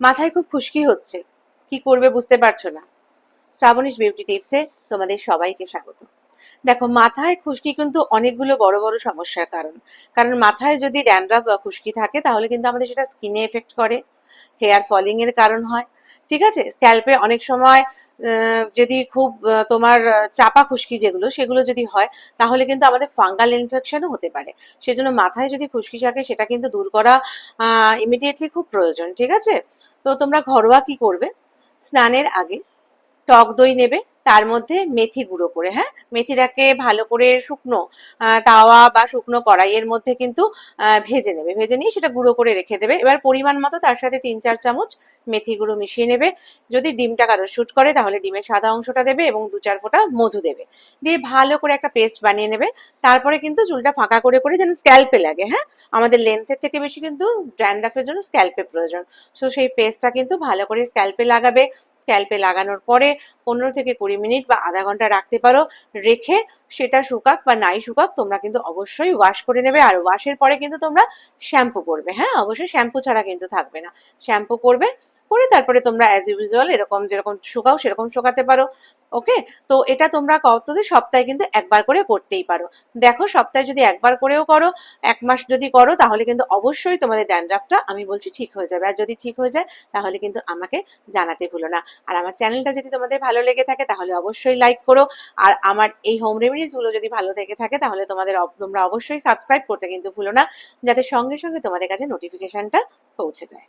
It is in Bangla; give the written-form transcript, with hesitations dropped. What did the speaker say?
মাথায় খুব খুশকি হচ্ছে, কি করবে বুঝতে পারছো না? শ্রাবণীস বিউটি টিপসে তোমাদের সবাইকে স্বাগত। দেখো, মাথায় খুশকি কিন্তু অনেকগুলো বড় বড় সমস্যার কারণ। কারণ মাথায় যদি ড্যান্ড্রাফ বা খুশকি থাকে তাহলে কিন্তু আমাদের সেটা স্কিনে এফেক্ট করে, হেয়ার ফলিং এর কারণ হয়। ঠিক আছে, স্ক্যাল্পে অনেক সময় যদি খুব তোমার চাপা খুশকি যেগুলো সেগুলো যদি হয়, তাহলে কিন্তু আমাদের ফাঙ্গাল ইনফেকশনও হতে পারে। সেজন্য মাথায় যদি খুশকি থাকে সেটা কিন্তু দূর করা ইমিডিয়েটলি খুব প্রয়োজন। ঠিক আছে, তো তোমরা ঘরোয়া কি করবে, স্নানের আগে টক দই নেবে, তার মধ্যে মেথি গুঁড়ো করে, হ্যাঁ, মেথিটাকে ভালো করে শুকনো তাওয়া বা শুকনো কড়াইয়ের মধ্যে কিন্তু ভেজে নেবে, ভেজে নিয়ে সেটা গুঁড়ো করে রেখে দেবে। এবার পরিমাণ মতো তার সাথে 3-4 চামচ মেথি গুঁড়ো মিশিয়ে নেবে। যদি ডিমটা কারো শুট করে তাহলে ডিমের সাদা অংশটা দেবে এবং 2-4 ফোঁটা মধু দেবে, দিয়ে ভালো করে একটা পেস্ট বানিয়ে নেবে। তারপরে কিন্তু চুলটা ফাঁকা করে করে যেন স্ক্যাল্পে লাগে, হ্যাঁ, আমাদের লেন্থের থেকে বেশি কিন্তু ড্যান্ড্রাফের জন্য স্ক্যাল্পে প্রয়োজন। সো সেই পেস্টটা কিন্তু ভালো করে স্ক্যাল্পে লাগাবে। স্ক্যাল্পে লাগানোর পরে 15 থেকে 20 মিনিট বা আধা ঘন্টা রাখতে পারো। রেখে সেটা শুকাক বা নাই শুকাক তোমরা কিন্তু অবশ্যই ওয়াশ করে নেবে। আর ওয়াশের পরে কিন্তু তোমরা শ্যাম্পু করবে, হ্যাঁ, অবশ্যই শ্যাম্পু ছাড়া কিন্তু থাকবে না। শ্যাম্পু করবে, করে তারপরে তোমরা অ্যাজ ইউজুয়াল এরকম যেরকম শুকাও সেরকম শুকাতে পারো। ওকে, তো এটা তোমরা কতদিন, সপ্তাহে কিন্তু একবার করে করতেই পারো। দেখো, সপ্তাহে যদি একবার করেও করো, 1 মাস যদি করো, তাহলে কিন্তু অবশ্যই তোমাদের ড্যান্ড্রাফটা আমি বলছি ঠিক হয়ে যাবে। আর যদি ঠিক হয়ে যায় তাহলে কিন্তু আমাকে জানাতে ভুলো না। আর আমার চ্যানেলটা যদি তোমাদের ভালো লেগে থাকে তাহলে অবশ্যই লাইক করো। আর আমার এই হোম রেমেডিস গুলো যদি ভালো লেগে থাকে তাহলে তোমরা অবশ্যই সাবস্ক্রাইব করতে কিন্তু ভুলো না, যাতে সঙ্গে সঙ্গে তোমাদের কাছে নোটিফিকেশনটা পৌঁছে যায়।